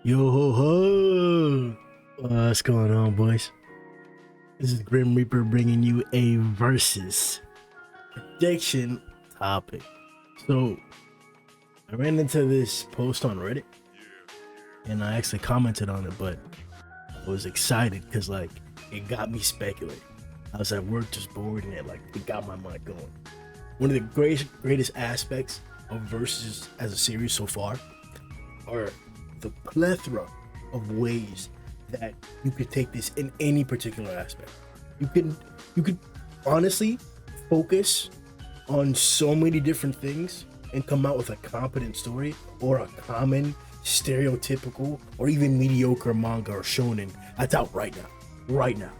Yo ho ho! What's going on, boys? This is Grim Reaper bringing you a versus prediction topic. So, I ran into this post on Reddit, and I actually commented on it, but I was excited because, like, it got me speculating. I was at work just bored, and it got my mind going. One of the greatest aspects of versus as a series so far are the plethora of ways that you could take this in any particular aspect. You could honestly focus on so many different things and come out with a competent story or a common, stereotypical, or even mediocre manga or shonen that's out right now. Right now.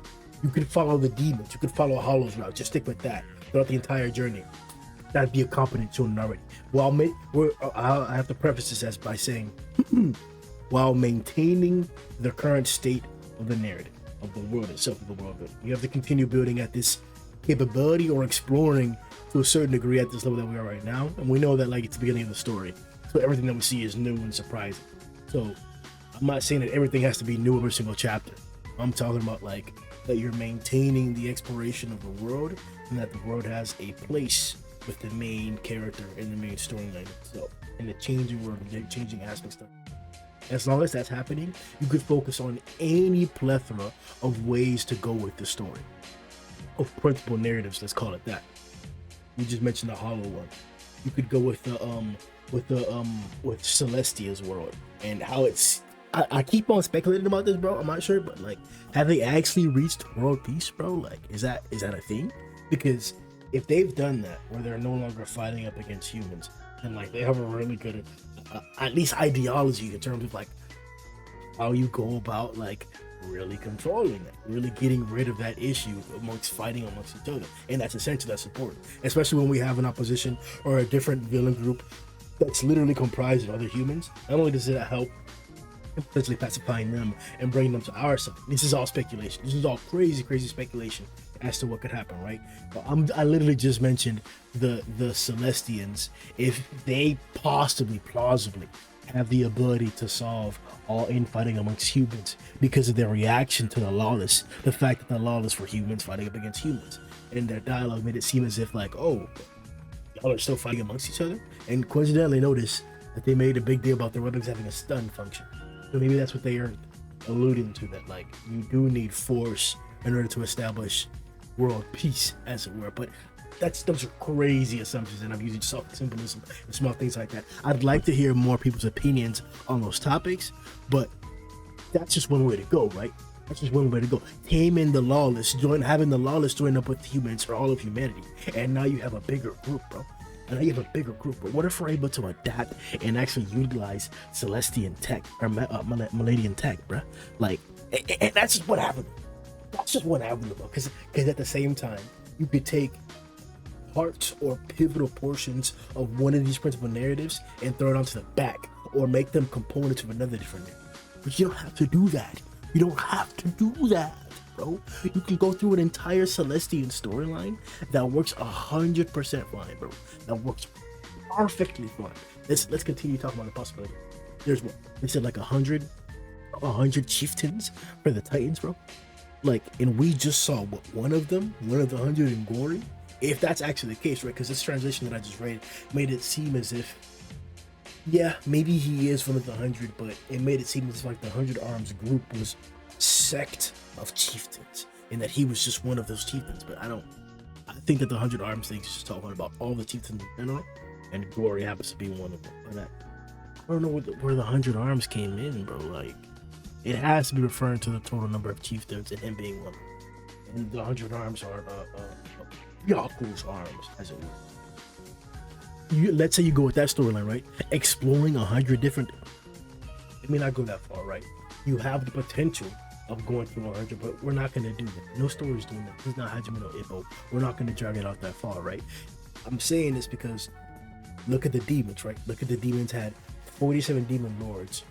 You could follow the demons, you could follow Hollow's route, just stick with that throughout the entire journey. That'd be a competent shonen already. Well, I have to preface this as by saying, while maintaining the current state of the narrative, of the world itself, of the world building. We have to continue building at this capability or exploring to a certain degree at this level that we are right now. And we know that like it's the beginning of the story. So everything that we see is new and surprising. So I'm not saying that everything has to be new every single chapter. I'm talking about like that you're maintaining the exploration of the world and that the world has a place with the main character and the main storyline itself. And the changing world, the changing aspects of it. As long as that's happening, you could focus on any plethora of ways to go with the story, of principal narratives. Let's call it that. You just mentioned the Hollow one. You could go with with Celestia's world and how it's. I keep on speculating about this, bro. I'm not sure, but like, have they actually reached world peace, bro? Like, is that a thing? Because if they've done that, where they're no longer fighting up against humans, and like they have a really good at least ideology in terms of like how you go about like really controlling it, really getting rid of that issue fighting amongst each other. And that's essential, that's important, especially when we have an opposition or a different villain group that's literally comprised of other humans. Not only does it help potentially pacifying them and bringing them to our side. This is all speculation. This is all crazy speculation as to what could happen, right? But I literally just mentioned the Celestians. If they plausibly have the ability to solve all infighting amongst humans because of their reaction to the lawless, the fact that the lawless were humans fighting up against humans, and their dialogue made it seem as if like, oh, y'all are still fighting amongst each other. And coincidentally, notice that they made a big deal about their weapons having a stun function. So maybe that's what they are alluding to, that like you do need force in order to establish world peace, as it were. But those are crazy assumptions, and I'm using soft symbolism and small things like that. I'd like to hear more people's opinions on those topics, but that's just one way to go, right? That's just one way to go. Taming the lawless, having the lawless join up with humans for all of humanity, and now you have a bigger group, bro. And now you have a bigger group, but what if we're able to adapt and actually utilize Celestian tech or Maladian tech, bruh? Like, and that's just what happened. That's just what happened, bro. Because at the same time, you could take parts or pivotal portions of one of these principal narratives and throw it onto the back, or make them components of another different narrative. But you don't have to do that. You don't have to do that, bro. You can go through an entire Celestian storyline that works 100% fine, bro. That works perfectly fine. Let's continue talking about the possibility. There's what they said, like 100 chieftains for the Titans, bro. Like, and we just saw what one of the 100 in Glory. If that's actually the case, right? Because this translation that I just read made it seem as if, yeah, maybe he is one of the 100, but it made it seem as if like the 100 Arms group was sect of chieftains, and that he was just one of those chieftains. But I think that the 100 Arms thing is just talking about all the chieftains in general, and Glory happens to be one of them. And I don't know where the 100 Arms came in, bro. Like, it has to be referring to the total number of chieftains and him being one. And the 100 Arms are Yaku's arms, as it were. Let's say you go with that storyline, right? Exploring 100 different. It may not go that far, right? You have the potential of going through 100, but we're not going to do that. No story's doing that. It's not Hajime no Ippo. We're not going to drag it out that far, right? I'm saying this because look at the demons, right? Look at the demons had 47 demon lords.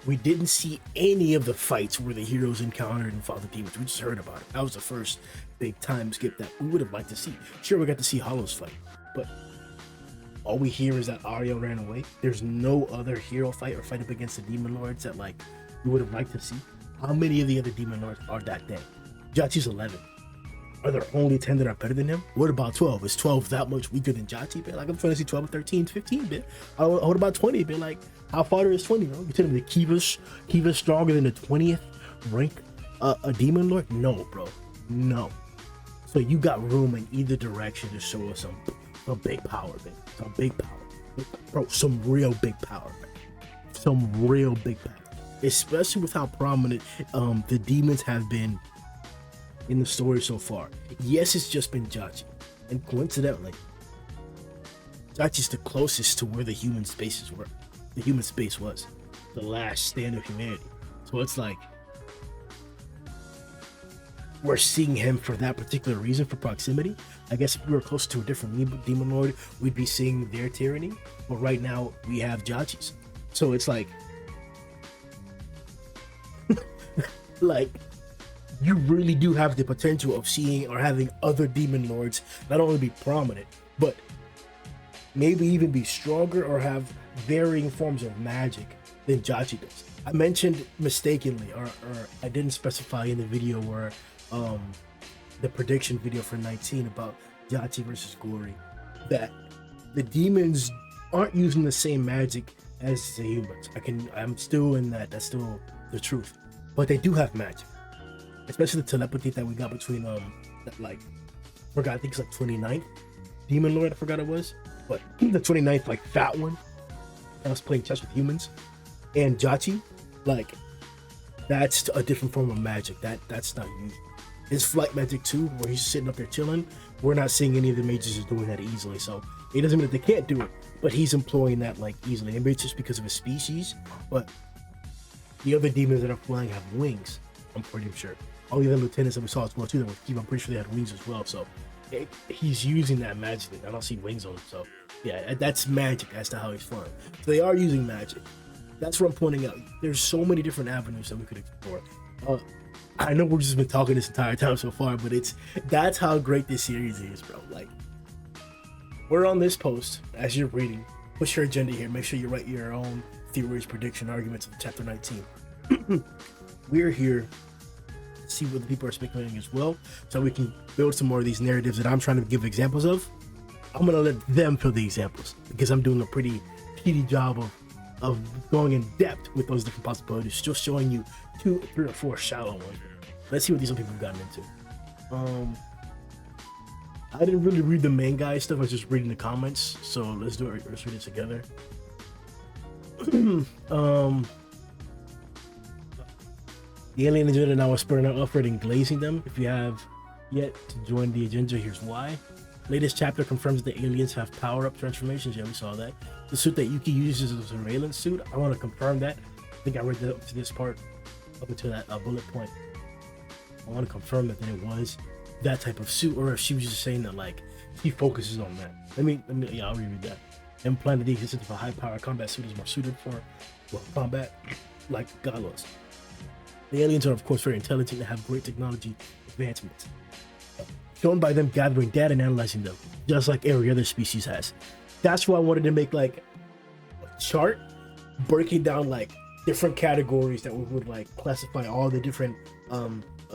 We didn't see any of the fights where the heroes encountered and fought the demons. We just heard about it. That was the first big time skip that we would have liked to see. Sure, we got to see Hollow's fight, but all we hear is that Arya ran away. There's no other hero fight or fight up against the demon lords that like you would have liked to see. How many of the other demon lords are that dead? Jachi's 11. Are there only 10 that are better than him? What about 12? Is 12 that much weaker than Jachi? Bit like I'm trying to see 12, 13, 15 bit. What about 20? Bit like how far is 20? Bro? You tell me the Kiva's stronger than the 20th rank a demon lord? No, bro, no. So you got room in either direction to show us some big power, man. Some big power, bro. Some real big power, man. Some real big power. Especially with how prominent the demons have been in the story so far. Yes, it's just been Jachi, and coincidentally, Jachi's the closest to where the human spaces were. The human space was the last stand of humanity. So it's like we're seeing him for that particular reason, for proximity. I guess if we were close to a different demon lord, we'd be seeing their tyranny. But right now we have Jachi's. So it's like like you really do have the potential of seeing or having other demon lords not only be prominent, but maybe even be stronger or have varying forms of magic than Jachi does. I mentioned mistakenly, or I didn't specify in the video where the prediction video for 19 about Jachi versus Glory, that the demons aren't using the same magic as the humans. I'm still in that. That's still the truth. But they do have magic, especially the telepathy that we got between that, like, I forgot, I think it's like 29th demon lord, I forgot it was, but the 29th, like that one that was playing chess with humans, and Jachi, like, that's a different form of magic. That's not usual. His flight magic too, where he's sitting up there chilling, we're not seeing any of the mages doing that easily. So it doesn't mean that they can't do it, but he's employing that like easily. Maybe it's just because of his species, but the other demons that are flying have wings, I'm pretty sure. All the other lieutenants that we saw as well too, that were Keep, I'm pretty sure they had wings as well. So he's using that magically. I don't see wings on him. So yeah, that's magic as to how he's flying. So they are using magic. That's what I'm pointing out. There's so many different avenues that we could explore. I know we've just been talking this entire time so far, but that's how great this series is, bro. Like, we're on this post as you're reading. Push your agenda here. Make sure you write your own theories, prediction, arguments of chapter 19. We're here to see what the people are speculating as well, so we can build some more of these narratives that I'm trying to give examples of. I'm gonna let them fill the examples because I'm doing a pretty shitty job of going in depth with those different possibilities, just showing you 2, 3, or 4 shallow ones. Let's see what these other people have gotten into. I didn't really read the main guy stuff. I was just reading the comments, so let's do it. Let's read it together. The alien agenda now is spurring out upward and glazing them. If you have yet to join the agenda, here's why. Latest chapter confirms that the aliens have power-up transformations. Yeah, we saw that. The suit that Yuki uses is a surveillance suit. I want to confirm that. I think I read that up to this part, up until that bullet point. I want to confirm that it was that type of suit, or if she was just saying that like he focuses on that. Let me I'll reread that. Implanted the existence of a high-power combat suit is more suited for combat like Garous. The aliens are of course very intelligent and have great technology advancements, shown by them gathering data and analyzing them, just like every other species has. That's why I wanted to make like a chart breaking down like different categories that we would like classify all the different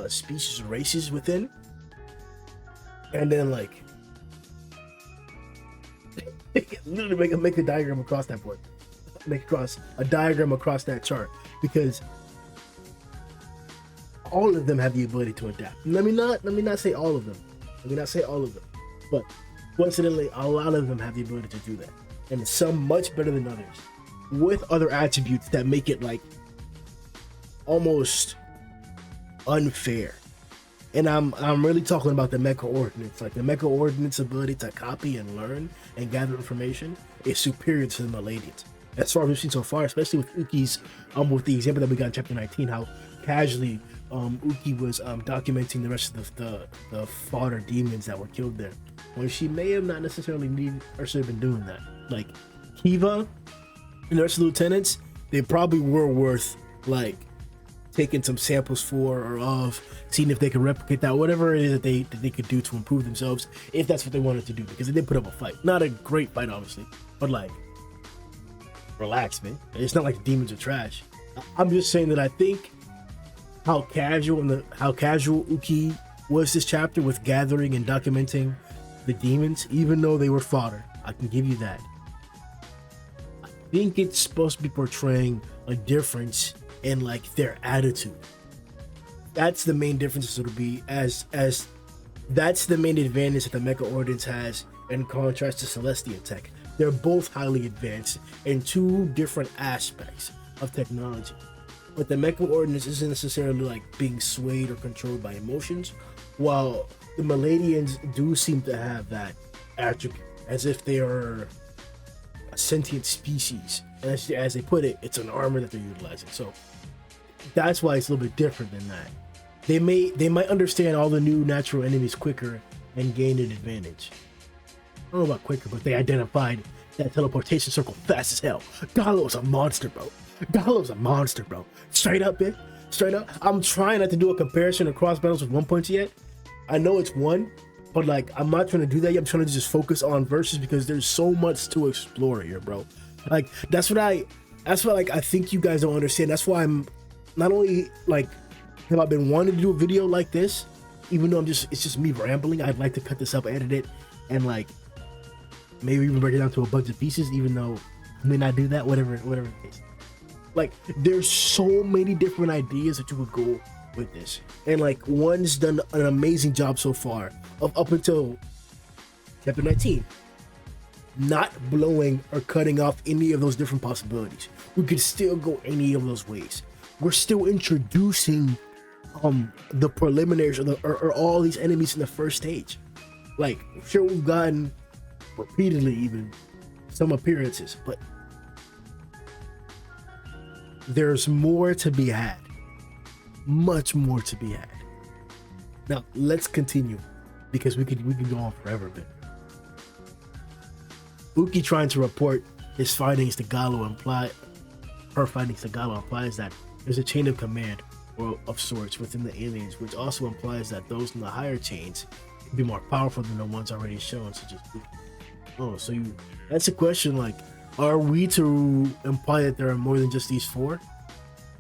species or races within, and then like literally make a diagram across that board, make a diagram across that chart, because all of them have the ability to adapt. Let me not say all of them. But coincidentally, a lot of them have the ability to do that, and some much better than others, with other attributes that make it like almost unfair. And I'm really talking about the mecha ordinance. Like the mecha ordinance ability to copy and learn and gather information is superior to the Maladians. As far as we've seen so far, especially with Uki's with the example that we got in chapter 19, how casually Uki was documenting the rest of the fodder demons that were killed there, when she may have not necessarily needed or should have been doing that. Like Kiva and the rest of the lieutenants, they probably were worth like taking some samples for or of, seeing if they could replicate that, whatever it is that they could do to improve themselves, if that's what they wanted to do, because they did put up a fight. Not a great fight, obviously, But like, relax, man. It's not like the demons are trash. I'm just saying that I think how casual Uki was this chapter with gathering and documenting the demons, even though they were fodder. I can give you that. I think it's supposed to be portraying a difference in like their attitude. That's the main difference. It'll be as that's the main advantage that the Mecha Ordinance has in contrast to Celestian Tech. They're both highly advanced in two different aspects of technology. But the Mecha Ordinance isn't necessarily like being swayed or controlled by emotions, while the Maladians do seem to have that attribute, as if they are a sentient species. And as they put it, it's an armor that they're utilizing. So that's why it's a little bit different than that. They might understand all the new natural enemies quicker and gain an advantage. I don't know about quicker, but they identified that teleportation circle fast as hell. Galou's a monster, bro. Galou's a monster, bro. Straight up, man. Straight up. I'm trying not to do a comparison across battles with 1 point yet. I know it's 1, but like I'm not trying to do that yet. I'm trying to just focus on verses because there's so much to explore here, bro. Like that's what I think you guys don't understand. That's why I'm not only like have I been wanting to do a video like this, even though it's just me rambling. I'd like to cut this up, edit it, and like maybe even break it down to a bunch of pieces, even though I may not do that, whatever the case. Like there's so many different ideas that you could go with this, and like one's done an amazing job so far of up until chapter 19, not blowing or cutting off any of those different possibilities. We could still go any of those ways. We're still introducing the preliminaries or all these enemies in the first stage. Like sure, we've gotten repeatedly even some appearances, but there's more to be had, much more to be had. Now let's continue because we could go on forever. But Uki trying to report his findings to Garou implies that there's a chain of command or of sorts within the aliens, which also implies that those in the higher chains can be more powerful than the ones already shown, such as Uki. Oh, so that's a question, like, are we to imply that there are more than just these 4?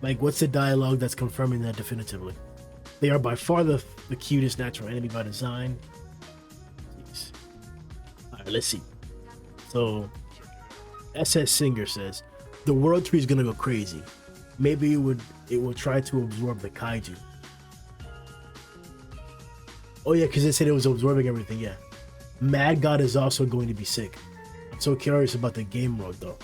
Like, what's the dialogue that's confirming that definitively? They are by far the cutest natural enemy by design. Jeez. Alright, let's see. So, SS Singer says, the world tree is gonna go crazy. Maybe it will try to absorb the kEIJU. Oh yeah, because it said it was absorbing everything, yeah. Mad God is also going to be sick. I'm so curious about the game mode though.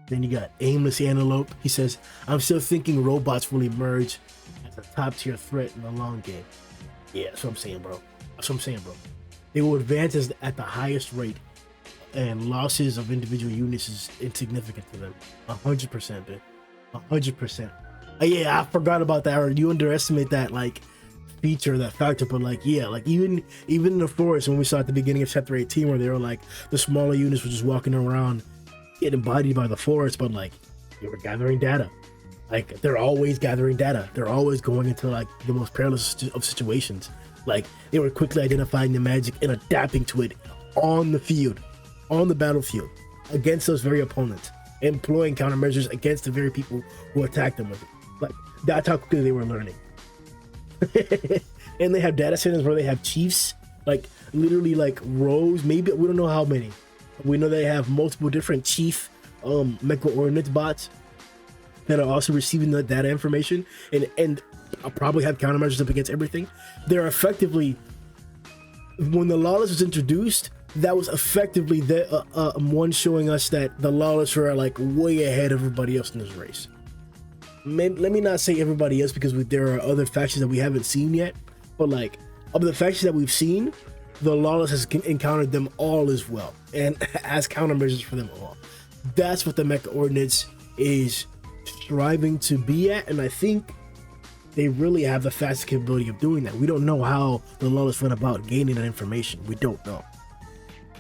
Then you got Aimless Antelope. He says, I'm still thinking robots will emerge as a top tier threat in the long game. Yeah, that's what I'm saying, bro. They will advance at the highest rate, and losses of individual units is insignificant to them. 100%, man. 100%. Yeah, I forgot about that. Or you underestimate that like feature, that factor. But like, yeah, like even in the forest when we saw at the beginning of chapter 18, where they were like the smaller units were just walking around, getting embodied by the forest, but like they were gathering data. Like they're always gathering data. They're always going into like the most perilous of situations. Like they were quickly identifying the magic and adapting to it on the field, on the battlefield, against those very opponents, employing countermeasures against the very people who attacked them with it. Like that's how quickly they were learning. And they have data centers where they have chiefs, like literally like rows, maybe we don't know how many. We know they have multiple different chief Mecha Ordinance bots that are also receiving the data information and I'll probably have countermeasures up against everything. They're effectively, when the lawless was introduced, that was effectively the one showing us that the lawless are like way ahead of everybody else in this race. Let me not say everybody else because there are other factions that we haven't seen yet, but like of the factions that we've seen, the lawless has encountered them all as well and has countermeasures for them all. That's what the Mecha Ordinance is striving to be at, and I think they really have the fastest capability of doing that. We don't know how the lawless went about gaining that information. We don't know.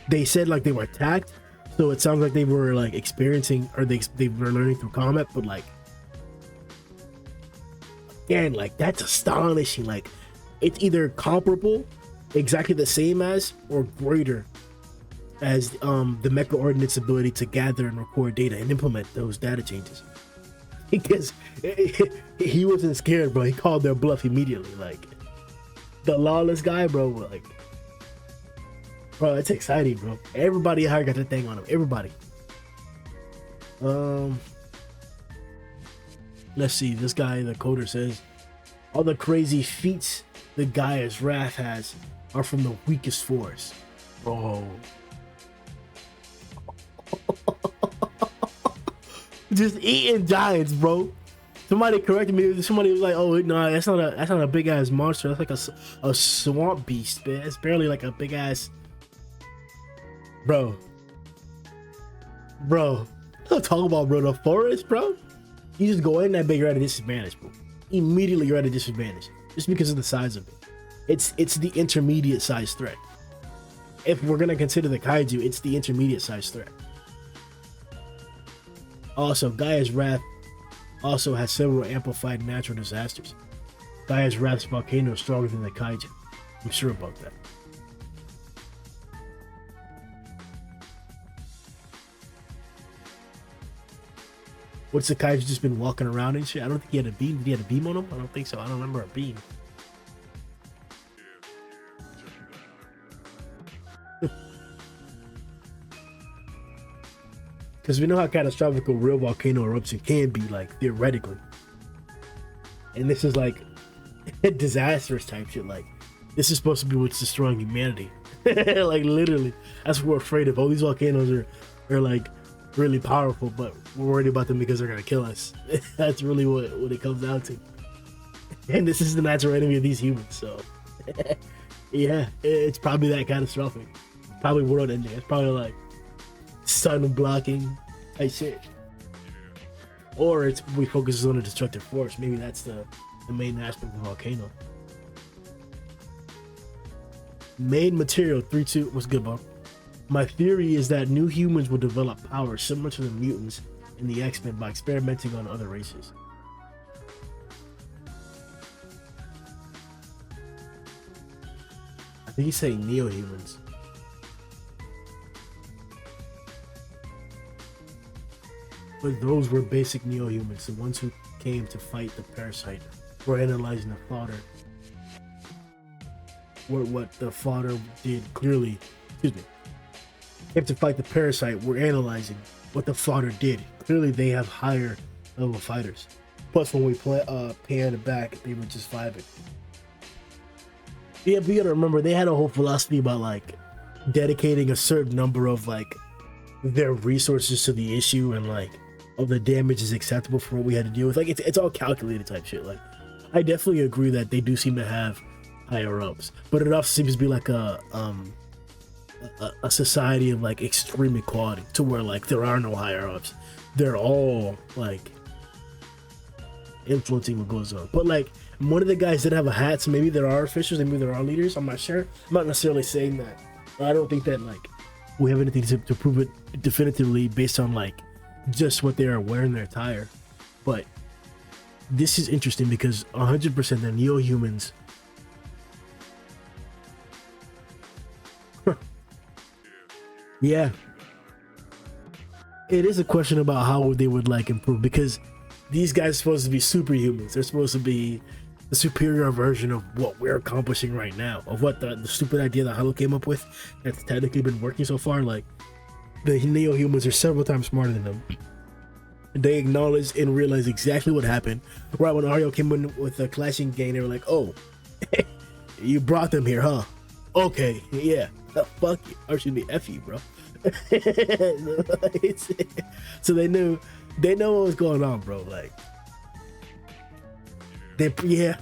They said like they were attacked, so it sounds like they were like experiencing, or they were learning through combat, but like again, like that's astonishing. Like it's either comparable exactly the same as or greater as the mecha ordinance ability to gather and record data and implement those data changes. Because he wasn't scared, bro. He called their bluff immediately. Like the lawless guy, bro. Like, bro, it's exciting, bro. Everybody here got the thing on him. Everybody. Let's see. This guy, the coder says, all the crazy feats the Gaia's Wrath has are from the weakest force. Bro. Just eating giants, bro. Somebody corrected me. Somebody was like, "Oh no, that's not a big ass monster. That's like a swamp beast, man. It's barely like a big ass." Bro. I'm talking about, bro, the forest, bro. You just go in that big, you're at a disadvantage, bro. Immediately, you're at a disadvantage just because of the size of it. It's the intermediate size threat. If we're gonna consider the kaiju, it's the intermediate size threat. Also, Gaia's Wrath also has several amplified natural disasters. Gaia's Wrath's volcano is stronger than the kEIJU. I'm sure about that. What's the kEIJU just been walking around and shit? I don't think he had a beam. Did he have a beam on him? I don't think so. I don't remember a beam. Because we know how catastrophic a real volcano eruption can be, like, theoretically. And this is like disastrous type shit. Like, this is supposed to be what's destroying humanity. Like, literally. That's what we're afraid of. All these volcanoes are like really powerful, but we're worried about them because they're gonna kill us. That's really what it comes down to. And this is the natural enemy of these humans, so yeah, it's probably that catastrophic. Probably world ending. It's probably like sun blocking type shit. Or we focus on a destructive force. Maybe that's the main aspect of the volcano. Main material 3-2. What's good, bro? My theory is that new humans will develop powers similar to the mutants in the X-Men by experimenting on other races. I think he's saying neo-humans. But those were basic neo-humans, the ones who came to fight the Parasite. We're analyzing the fodder. What the fodder did clearly, excuse me, came to fight the Parasite. We're analyzing what the fodder did. Clearly they have higher level fighters. Plus when we pan it back, they were just vibing. Yeah, but you gotta remember, they had a whole philosophy about like dedicating a certain number of like their resources to the issue, and like of the damage is acceptable for what we had to deal with. Like it's all calculated type shit. Like I definitely agree that they do seem to have higher ups, but it also seems to be like a society of like extreme equality, to where like there are no higher ups. They're all like influencing what goes on. But like one of the guys did have a hat, so maybe there are officials, maybe there are leaders. I'm not sure. I'm not necessarily saying that. I don't think that like we have anything to prove it definitively based on like just what they are wearing their attire. But this is interesting because 100% the neo-humans yeah, it is a question about how they would like improve, because these guys are supposed to be superhumans. They're supposed to be the superior version of what we're accomplishing right now, of what the stupid idea that Halo came up with that's technically been working so far. Like the neo-humans are several times smarter than them. They acknowledge and realize exactly what happened. Right when Ario came in with the clashing gang, they were like, "Oh, you brought them here, huh? Okay, yeah, fuck you, or should be F you, bro." So they know what was going on, bro. Like yeah,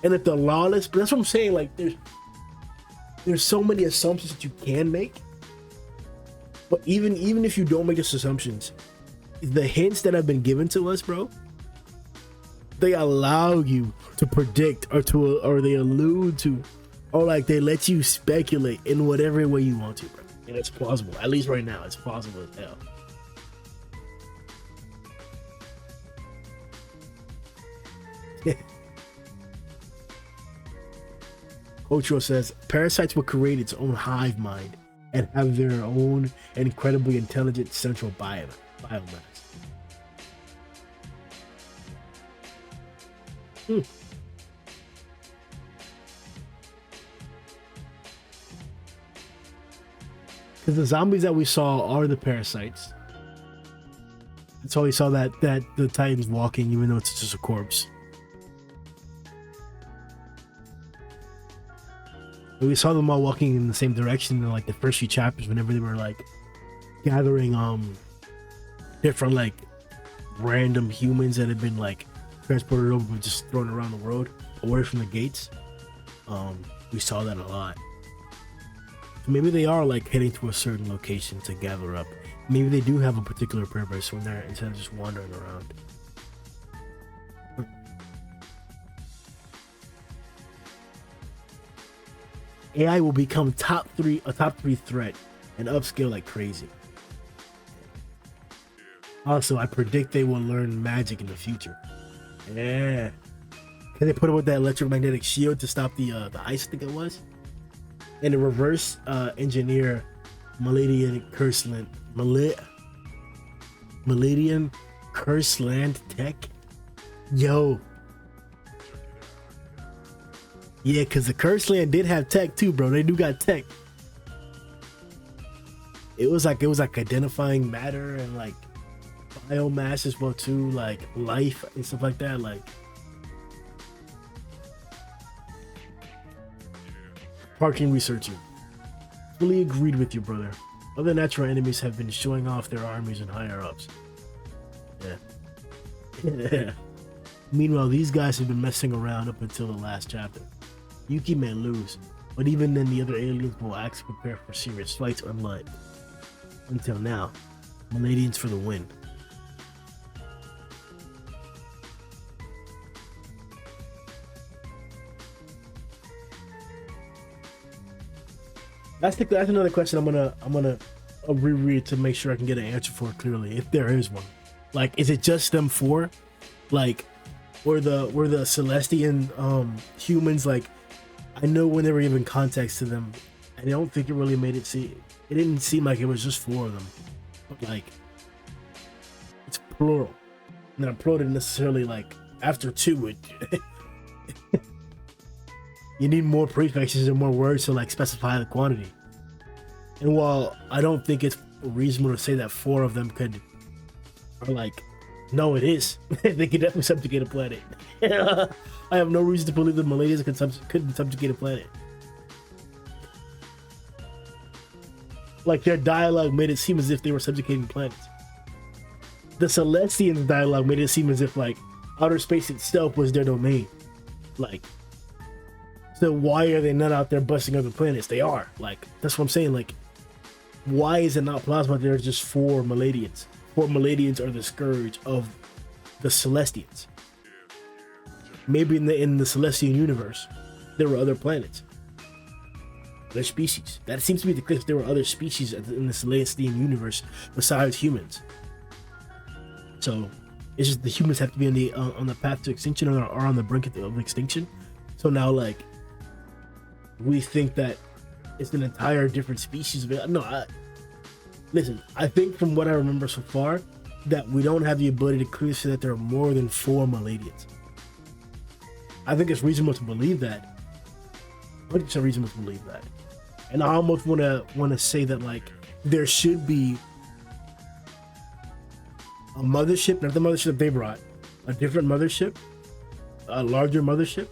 and if the lawless, but that's what I'm saying. Like there's so many assumptions that you can make, but even if you don't make those assumptions, the hints that have been given to us, bro, they allow you to predict or they allude to, or like they let you speculate in whatever way you want to, bro. And it's plausible. At least right now, it's plausible as hell. Ocho says parasites will create its own hive mind and have their own incredibly intelligent central biomass. Because the zombies that we saw are the parasites. That's why we saw that the Titan's walking, even though it's just a corpse. And we saw them all walking in the same direction in like the first few chapters, whenever they were like gathering different like random humans that had been like transported over, but just thrown around the road away from the gates. We saw that a lot. So maybe they are like heading to a certain location to gather up. Maybe they do have a particular purpose when they're, instead of just wandering around. AI will become a top three threat and upscale like crazy. Also, I predict they will learn magic in the future. Yeah. Can they put it with that electromagnetic shield to stop the ice, I think it was? And to reverse engineer Maladian Curse Land tech? Yo. Yeah, because the Curse Land did have tech too, bro. They do got tech. It was like identifying matter and like biomass as well too, like life and stuff like that. Like parking researcher. Fully agreed with you, brother. Other natural enemies have been showing off their armies and higher ups. Yeah. Meanwhile, these guys have been messing around up until the last chapter. Yuki may lose, but even then the other aliens will actually prepare for serious fights unlike until now. Maladians for the win. That's another question I'm gonna reread to make sure I can get an answer for it clearly, if there is one. Like, is it just them four? Like, were the Celestian humans, like, I know when they were giving context to them, I don't think it really made it it didn't seem like it was just four of them. But like, it's plural. Not plural didn't necessarily, like, after two it you need more prefixes and more words to like specify the quantity. And while I don't think it's reasonable to say that four of them are like, no, it is. They could definitely subjugate a planet. I have no reason to believe the Maladians couldn't subjugate a planet. Like, their dialogue made it seem as if they were subjugating planets. The Celestians' dialogue made it seem as if like outer space itself was their domain. Like, so why are they not out there busting other planets? They are. Like, that's what I'm saying. Like, why is it not plausible that there's just four Maladians? Four Maladians are the scourge of the Celestians. Maybe in the Celestian universe, there were other planets, other species. That seems to be the case. There were other species in the Celestian universe besides humans. So it's just the humans have to be on the path to extinction, or on the brink of extinction. So now, like, we think that it's an entire different species. No, listen, I think from what I remember so far, that we don't have the ability to clearly say that there are more than four Maladians. I think it's reasonable to believe that. 100% reasonable to believe that. And I almost want to say that, like, there should be a mothership, not the mothership they brought, a different mothership, a larger mothership,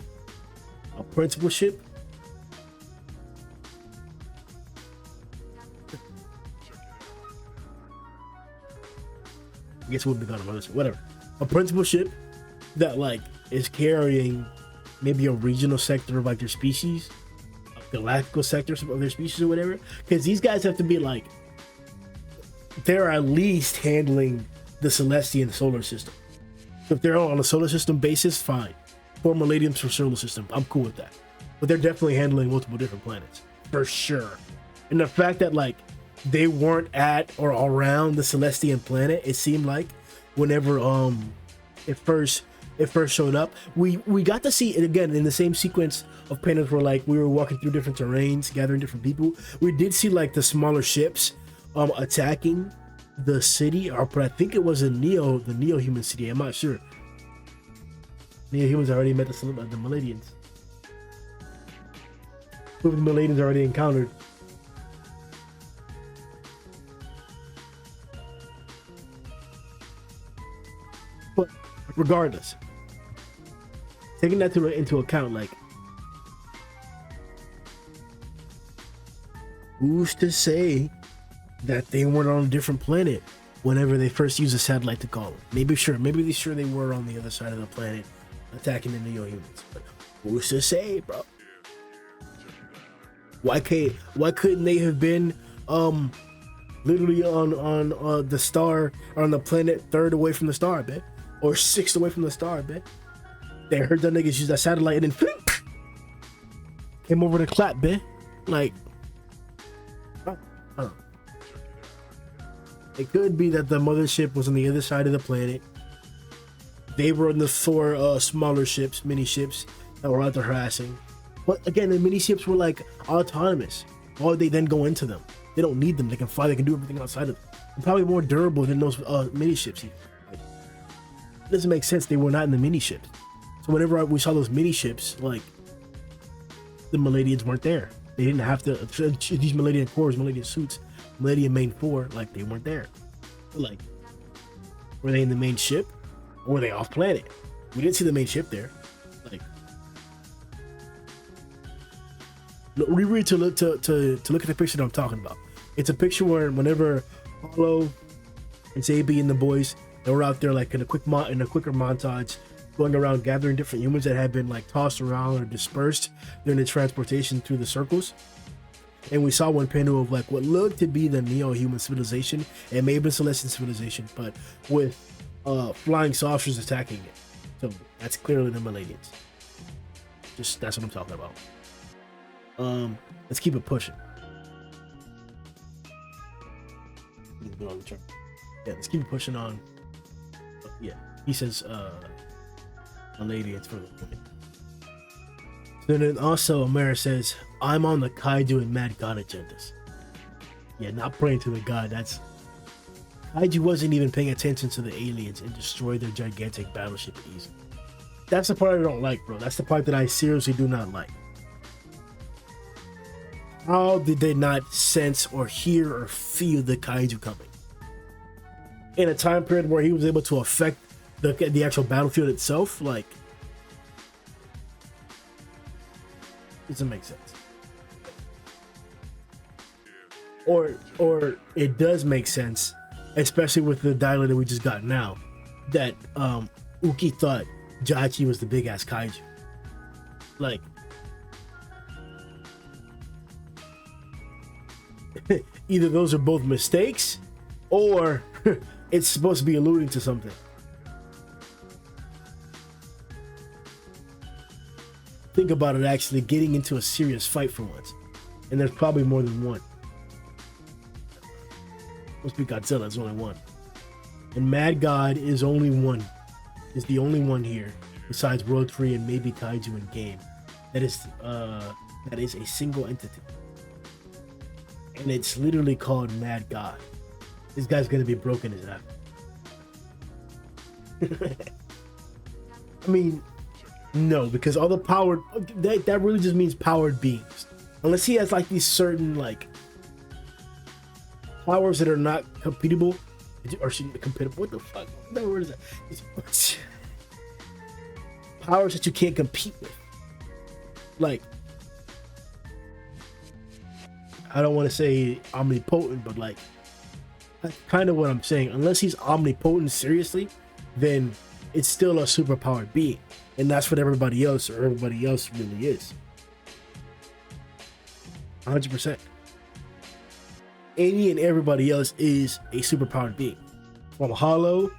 a principal ship. I guess it would be called a mothership, whatever. A principal ship that, like, is carrying maybe a regional sector of like their species, a galactical sector of their species or whatever. Because these guys have to be like, they're at least handling the Celestian solar system. So if they're on a solar system basis, fine. Four Maladians for solar system, I'm cool with that. But they're definitely handling multiple different planets, for sure. And the fact that, like, they weren't at or around the Celestian planet, it seemed like, whenever at first it first showed up. We got to see it again in the same sequence of panels where like we were walking through different terrains, gathering different people. We did see like the smaller ships attacking the city, but I think it was the Neo human city. I'm not sure. Neo humans already met the Maladians. Who the Maladians already encountered. But regardless, taking that into account, like, who's to say that they weren't on a different planet whenever they first used a satellite to call them? Maybe they were on the other side of the planet attacking the Neo humans. But who's to say, bro? Why couldn't they have been literally on the star, or on the planet third away from the star, man, or sixth away from the star, man? They heard that niggas use that satellite and then came over to clap, man. Like, it could be that the mothership was on the other side of the planet. They were on the 4 smaller ships, mini ships that were out there harassing. But again, the mini ships were like autonomous. Why would they then go into them? They don't need them. They can fly. They can do everything outside of them. They're probably more durable than those mini ships. Like, it doesn't make sense. They were not in the mini ships. So whenever we saw those mini ships, like, the Maladians weren't there. They didn't have to. These Maladian cores, Maladian suits, Maladian main 4, like, they weren't there. But, like, were they in the main ship, or were they off planet? We didn't see the main ship there. Like, reread to look at the picture that I'm talking about. It's a picture where whenever Apollo and Zabi and the boys, they were out there like in a quicker montage, going around gathering different humans that had been like tossed around or dispersed during the transportation through the circles. And we saw one panel of like what looked to be the neo-human civilization. It may have been Celestian civilization, but with flying saucers attacking it. So that's clearly the Maladians. Just that's what I'm talking about. Let's keep it pushing. Yeah, let's keep it pushing on. Yeah, he says Maladians for the point. So then also Amara says, I'm on the kEIJU and mad god agendas. Yeah, not praying to the god. That's kEIJU wasn't even paying attention to the aliens and destroyed their gigantic battleship easily. That's the part I don't like, bro. That's the part that I seriously do not like. How did they not sense or hear or feel the kEIJU coming? In a time period where he was able to affect the actual battlefield itself, like, it doesn't make sense. Or it does make sense, especially with the dialogue that we just got now, that Uki thought Jachi was the big ass kEIJU. Like, either those are both mistakes, or it's supposed to be alluding to something. Think about it, actually getting into a serious fight for once, and there's probably more than one. Must be Godzilla, it's only one. And Mad God is only one. Is the only one here, besides World 3 and maybe kEIJU in game, that is a single entity. And it's literally called Mad God. This guy's gonna be broken as that. I mean, no, because all the powered, that really just means powered beings. Unless he has like these certain like powers that are not compatible, or compatible. What the fuck? What word is that? It's powers that you can't compete with. Like, I don't want to say omnipotent, but like, that's kind of what I'm saying. Unless he's omnipotent seriously, then it's still a superpowered being, and that's what everybody else really is. 100%. Any and everybody else is a superpowered being. From Hollow,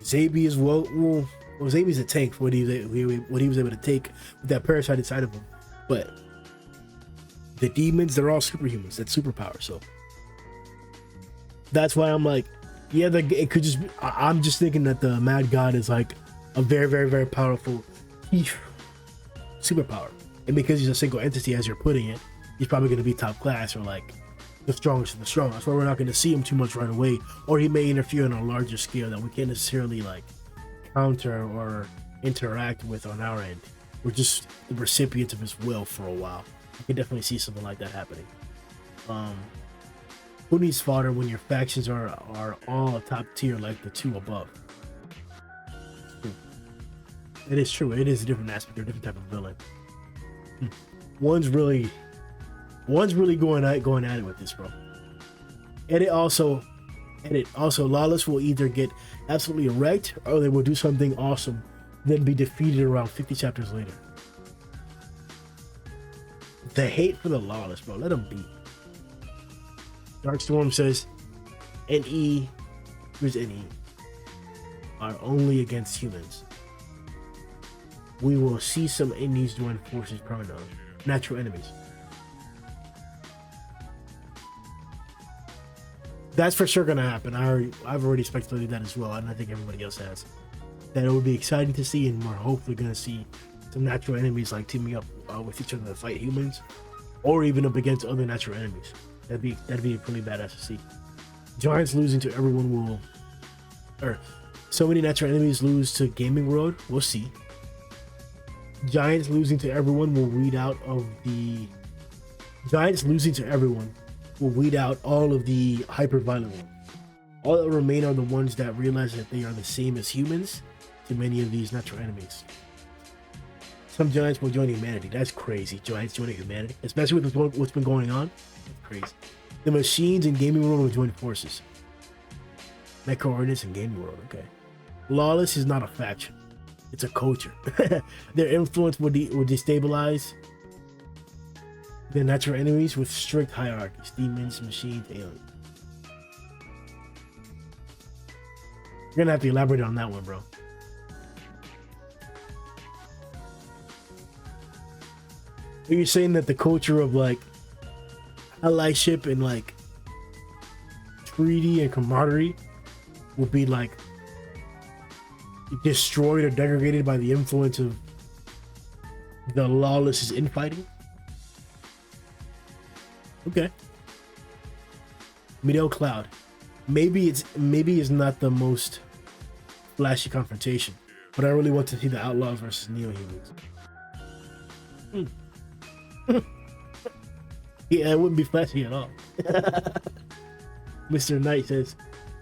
Zabi as well. Well, Zabi's a tank for what he was able to take with that parasite inside of him, but the demons, they're all superhumans. That's superpower. So that's why I'm like, yeah, it could just be, I'm just thinking that the Mad God is like a very powerful superpower. And because he's a single entity, as you're putting it, he's probably going to be top class or like the strongest of the strong. That's why we're not going to see him too much right away, or he may interfere on a larger scale that we can't necessarily like counter or interact with on our end. We're just the recipients of his will for a while. I can definitely see something like that happening. Who needs fodder when your factions are all top tier like the two above? It is true. It is a different aspect, or a different type of villain. One's really going at it with this, bro. Edit also, Lawless will either get absolutely wrecked, or they will do something awesome, then be defeated around 50 chapters later. The hate for the Lawless, bro. Let them be. Darkstorm says, NE, who's NE, are only against humans. We will see some NEs join forces permanently. Natural enemies. That's for sure gonna happen. I've already speculated that as well, and I think everybody else has. That it would be exciting to see, and we're hopefully gonna see some natural enemies like teaming up with each other to fight humans, or even up against other natural enemies. That'd be pretty badass to see. Giants losing to everyone will, or so many natural enemies lose to Gaming World. We'll see. Giants losing to everyone will weed out of the. Giants losing to everyone will weed out all of the hyper-violent ones. All that remain are the ones that realize that they are the same as humans to many of these natural enemies. Some giants will join humanity. That's crazy. Giants joining humanity, especially with what's been going on. That's crazy. The machines in Gaming World will join forces. Mecha Ordnance and Gaming World. Okay. Lawless is not a faction. It's a culture. Their influence will destabilize the natural enemies with strict hierarchies: demons, machines, aliens. You're gonna have to elaborate on that one, bro. Are you saying that the culture of like allyship and like treaty and camaraderie will be like destroyed or degraded by the influence of the Lawless's infighting? Okay. Midel Cloud. Maybe it's not the most flashy confrontation, but I really want to see the Outlaws versus Neo-Humans. Yeah, it wouldn't be flashy at all. Mr. Knight says,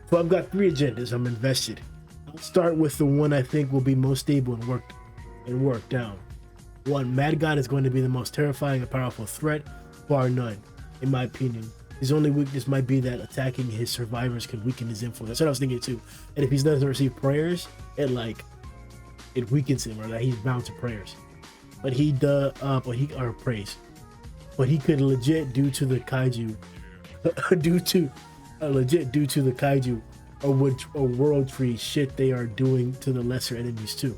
so I've got 3 agendas I'm invested. I'll start with the one I think will be most stable and work down. 1, Mad God is going to be the most terrifying and powerful threat, bar none, in my opinion. His only weakness might be that attacking his survivors can weaken his influence. That's what I was thinking too. And if he doesn't receive prayers, it weakens him, or that he's bound to prayers. But praise. But he could legit due to the kEIJU or world tree shit they are doing to the lesser enemies too.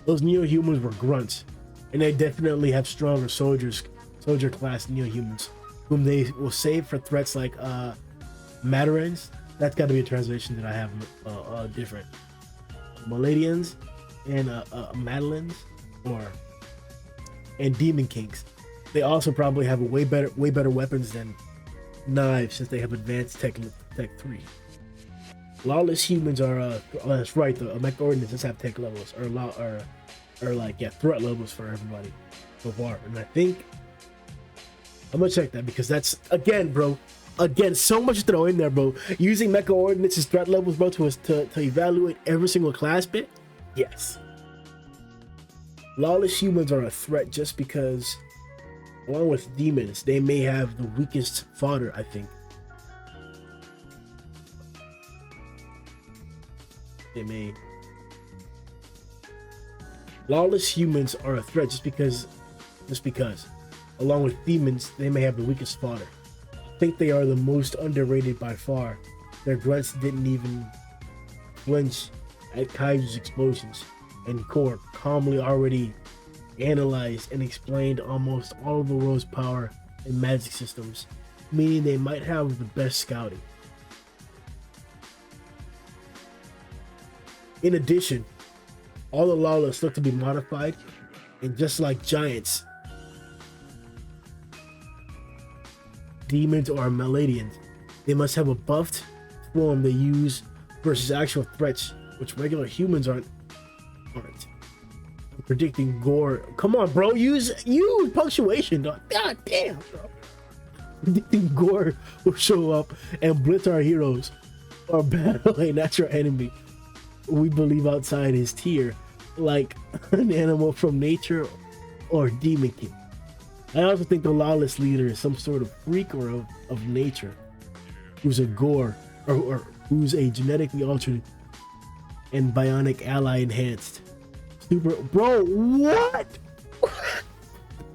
Those neo-humans were grunts, and they definitely have stronger soldier class neo-humans whom they will save for threats like Madarans. That's got to be a translation that I have different. Maladians and Madeleines and Demon Kings. They also probably have way better weapons than knives, since they have advanced tech 3. Lawless humans are that's right, the Mech Ordnance have tech levels or threat levels for everybody so far. And I think I'm gonna check that, because that's again so much to throw in there, bro. Using Mecha Ordnance's threat levels, bro, to evaluate every single class bit. Yes. Lawless humans are a threat just because, along with demons, they may have the weakest fodder, I think. Lawless humans are a threat just because, along with demons, they may have the weakest fodder. I think they are the most underrated by far. Their grunts didn't even flinch at kEIJU's explosions, and Core calmly already analyzed and explained almost all of the world's power and magic systems, meaning they might have the best scouting. In addition, all the lawless look to be modified, and just like giants, demons, or Meladians, they must have a buffed form they use versus actual threats, which regular humans aren't. I'm predicting gore. Come on, bro. Use punctuation, dog. God damn, bro. Predicting gore will show up and blitz our heroes or battle a natural enemy we believe outside his tier, like an animal from nature or demon king. I also think the lawless leader is some sort of freak or of nature, who's a gore or who's a genetically altered and bionic ally enhanced. Super, bro, what?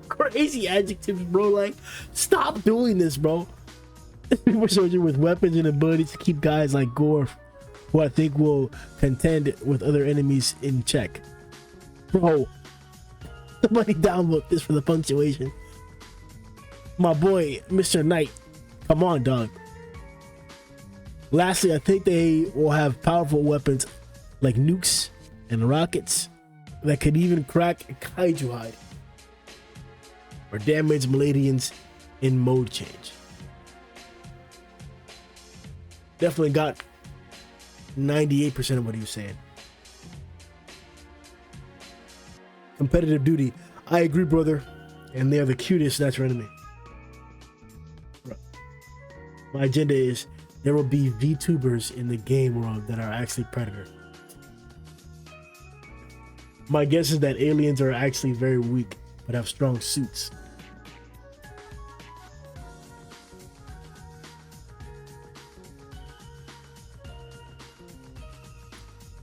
Crazy adjectives, bro. Like, stop doing this, bro. Super soldier with weapons and abilities to keep guys like Gore, who I think will contend with other enemies in check. Bro, somebody download this for the punctuation. My boy, Mr. Knight, come on, dog. Lastly, I think they will have powerful weapons like nukes and rockets that could even crack a kEIJU hide or damage Meladians in mode change. Definitely got 98% of what he was saying. Competitive duty. I agree, brother. And they are the cutest natural enemy. My agenda is there will be VTubers in the game world that are actually Predator. My guess is that aliens are actually very weak but have strong suits.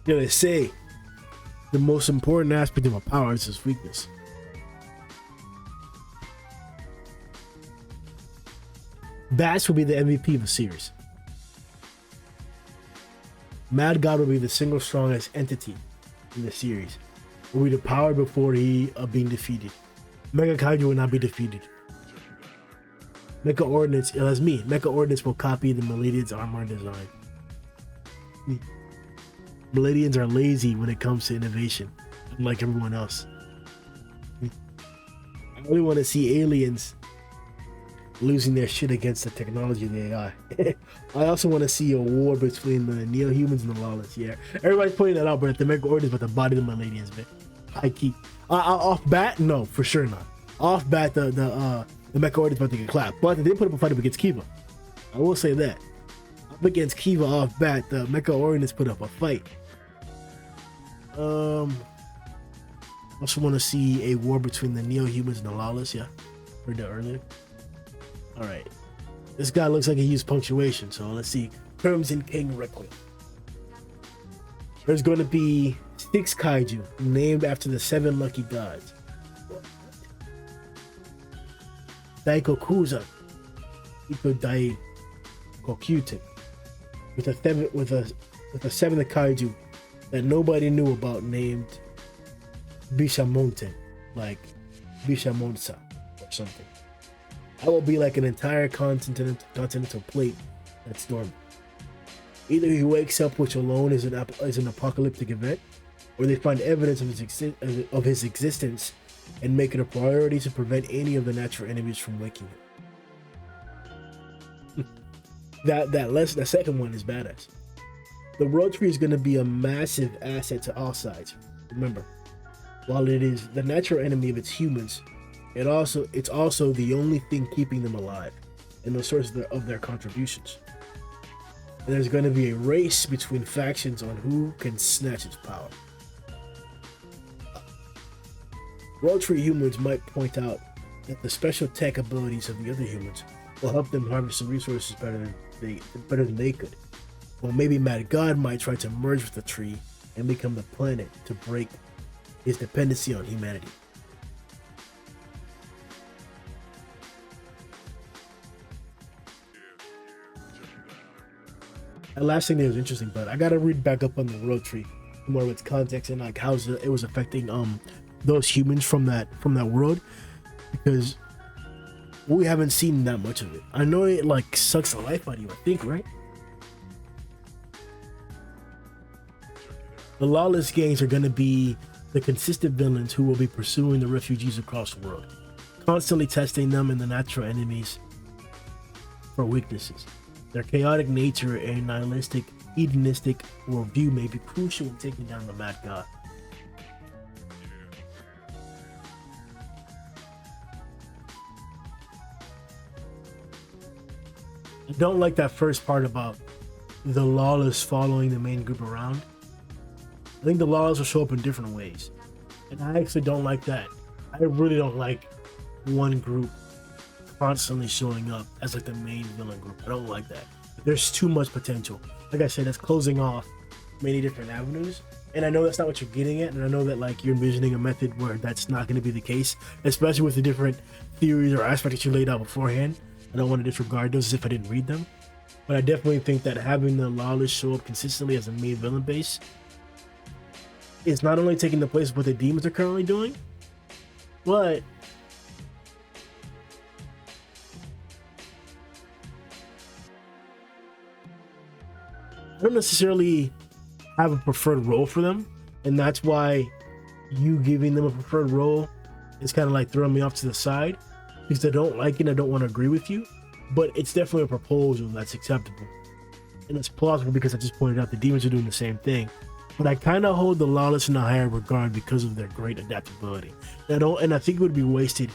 Yeah, they say the most important aspect of a power is its weakness. Bats will be the MVP of the series. Mad God will be the single strongest entity in the series. Will be the power before he being defeated. Mega kEIJU will not be defeated. Mecha Ordnance, that's me. Mecha Ordnance will copy the Meladians' armor design. Meladians are lazy when it comes to innovation, unlike everyone else. I really want to see aliens losing their shit against the technology of the AI. I also want to see a war between the neo-humans and the lawless. Yeah, everybody's pointing that out, but the Mecha Ordnance about the body of the Meladians, man. High key. Off bat, no, for sure not. Off bat, the Mecha Ordnance about to get clapped, but they put up a fight up against kEIJU. I will say that. Up against kEIJU off bat, the Mecha Ordnance put up a fight. Also want to see a war between the neo-humans and the lawless. Yeah, heard that earlier. All right, this guy looks like he used punctuation, so let's see. Crimson King Requiem. There's going to be 6 kEIJU named after the 7 lucky gods. Daikokuza, Ikodai Kokuten, with a 7th kEIJU that nobody knew about, named Bishamonten, like Bishamonsa or something. That will be like an entire continental plate that's dormant. Either he wakes up, which alone is an apocalyptic event, or they find evidence of his existence and make it a priority to prevent any of the natural enemies from waking him. That second one is badass. The world tree is going to be a massive asset to all sides. Remember, while it is the natural enemy of its humans, it's also the only thing keeping them alive and the source of their contributions. And there's going to be a race between factions on who can snatch its power. World Tree humans might point out that the special tech abilities of the other humans will help them harvest the resources better than they could. Well, maybe Mad God might try to merge with the tree and become the planet to break his dependency on humanity. That last thing there was interesting, but I gotta read back up on the world tree more of its context and like how it was affecting those humans from that world, because we haven't seen that much of it. I know it like sucks the life out of you, I think, right? The lawless gangs are going to be the consistent villains who will be pursuing the refugees across the world, constantly testing them and the natural enemies for weaknesses. Their chaotic nature and nihilistic, hedonistic worldview may be crucial in taking down the Mad God. I don't like that first part about the lawless following the main group around. I think the lawless will show up in different ways. And I actually don't like that. I really don't like one group constantly showing up as like the main villain group. I don't like that. There's too much potential. Like I said, that's closing off many different avenues. And I know that's not what you're getting at. And I know that like you're envisioning a method where that's not going to be the case, especially with the different theories or aspects that you laid out beforehand. I don't want to disregard those as if I didn't read them. But I definitely think that having the lawless show up consistently as a main villain base is not only taking the place of what the demons are currently doing, but I don't necessarily have a preferred role for them, and that's why you giving them a preferred role is kind of like throwing me off to the side, because I don't like it and I don't want to agree with you, but it's definitely a proposal that's acceptable. And it's plausible because I just pointed out the demons are doing the same thing. But I kind of hold the lawless in a higher regard because of their great adaptability. And I think it would be wasted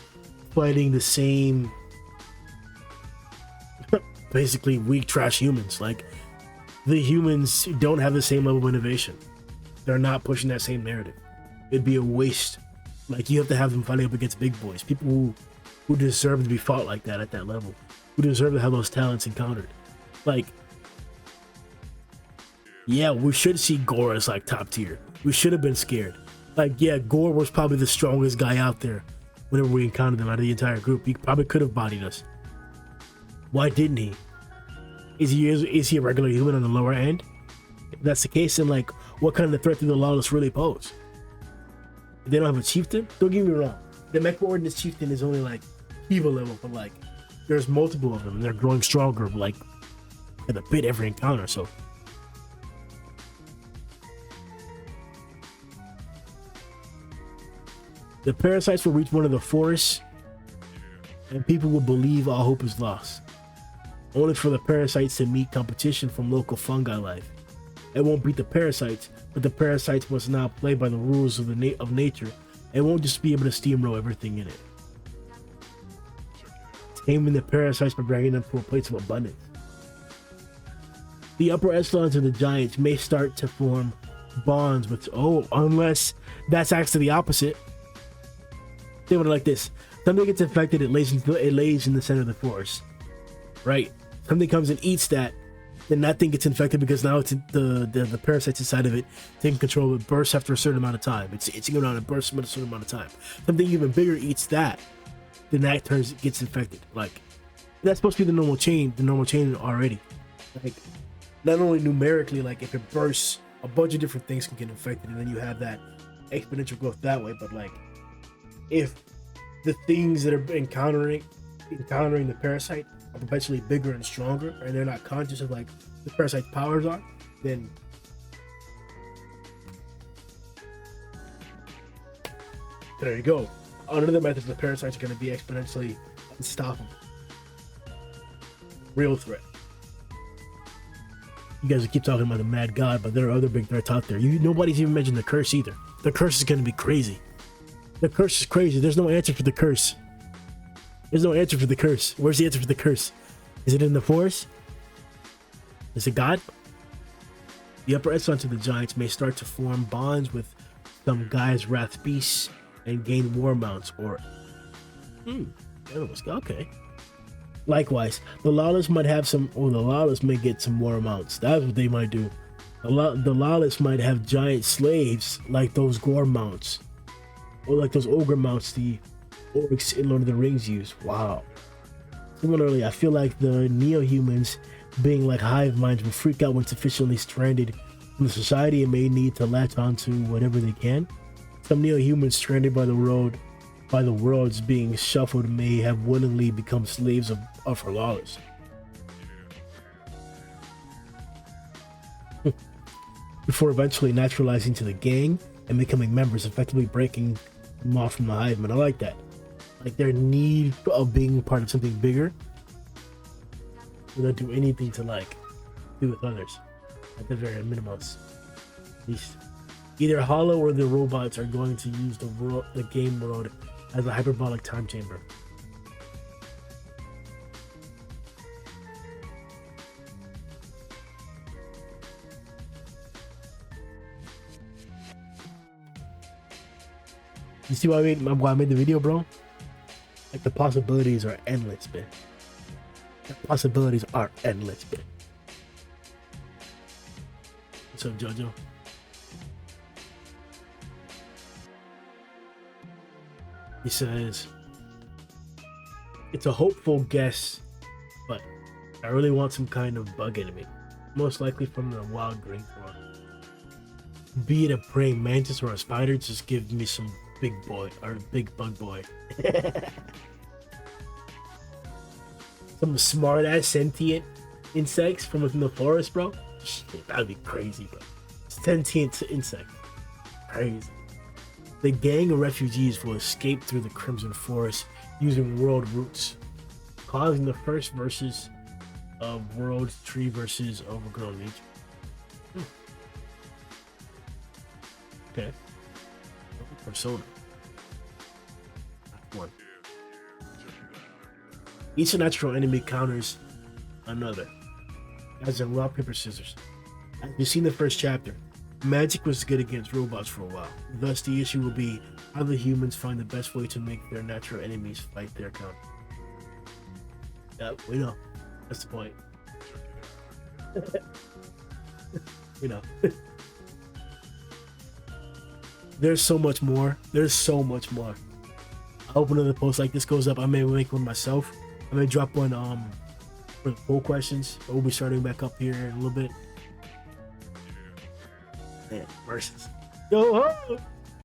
fighting the same basically weak trash humans. Like, the humans don't have the same level of innovation. They're not pushing that same narrative. It'd be a waste. Like, you have to have them fighting up against big boys, people who deserve to be fought like that at that level, who deserve to have those talents encountered. Like, yeah, we should see Gore as like top tier. We should have been scared. Like, yeah, Gore was probably the strongest guy out there whenever we encountered them out of the entire group. He probably could have bodied us. Why didn't he? Is he a regular human on the lower end? If that's the case, then like, what kind of threat do the lawless really pose? If they don't have a chieftain? Don't get me wrong. The Mecha Ordinance chieftain is only like evil level, but like, there's multiple of them and they're growing stronger like at a bit every encounter. So the parasites will reach one of the forests and people will believe all hope is lost, only for the parasites to meet competition from local fungi life. It won't beat the parasites, but the parasites must now play by the rules of nature and won't just be able to steamroll everything in it. Taming the parasites by bringing them to a place of abundance. The upper echelons of the giants may start to form bonds with, unless that's actually the opposite. Think about it like this: something gets infected, it lays in the center of the forest, right? Something comes and eats that, then that thing gets infected because now it's the parasites inside of it taking control of it, bursts after a certain amount of time. It's going on and bursts after a certain amount of time. Something even bigger eats that, then that gets infected. Like, that's supposed to be the normal chain already. Like, not only numerically, like if it bursts, a bunch of different things can get infected, and then you have that exponential growth that way. But like, if the things that are encountering the parasite are perpetually bigger and stronger, and they're not conscious of like the parasite's powers are, then there you go. Another method, the parasites are going to be exponentially unstoppable. Real threat. You guys keep talking about the Mad God, but there are other big threats out there. Nobody's even mentioned the curse either. The curse is going to be crazy. The curse is crazy. There's no answer for the curse. There's no answer for the curse. Where's the answer for the curse? Is it in the forest? Is it God? The upper echelons of the giants may start to form bonds with some Gaia's Wrath beasts and gain war mounts, or okay. Likewise, the lawless might have some, or the lawless may get some war mounts. That's what they might do. The lawless might have giant slaves like those gore mounts, or like those ogre mounts the orcs in Lord of the Rings use. Wow. Similarly, I feel like the neo-humans, being like hive minds, will freak out when sufficiently stranded from the society and may need to latch onto whatever they can. Some neo-humans stranded by the worlds being shuffled may have willingly become slaves of her lawless. before eventually naturalizing to the gang and becoming members, effectively breaking them off from the hive. Man, I like that. Like their need of being part of something bigger. They don't do anything to like do with others. At the very minimums. At least either Hollow or the robots are going to use the game world as a hyperbolic time chamber. You see why I made the video, bro? Like the possibilities are endless, man. The possibilities are endless, man. What's up, Jojo? He says, it's a hopeful guess, but I really want some kind of bug enemy. Most likely from the wild green form. Be it a praying mantis or a spider, just give me some big boy or big bug boy. Some smart ass sentient insects from within the forest, bro. Shit, that'd be crazy, bro. Sentient insect. Crazy. The gang of refugees will escape through the Crimson Forest using world roots, causing the first versus of World Tree versus Overgrown Nature. Okay. Persona. One. Each natural enemy counters another, as in rock, paper, scissors. As you've seen the first chapter, magic was good against robots for a while. Thus, the issue will be how the humans find the best way to make their natural enemies fight their counter. Yeah, we know. That's the point. You know. There's so much more. There's so much more. I hope another post like this goes up. I may make one myself. I may drop one for poll questions. We'll be starting back up here in a little bit. Man, versus. Yo ho!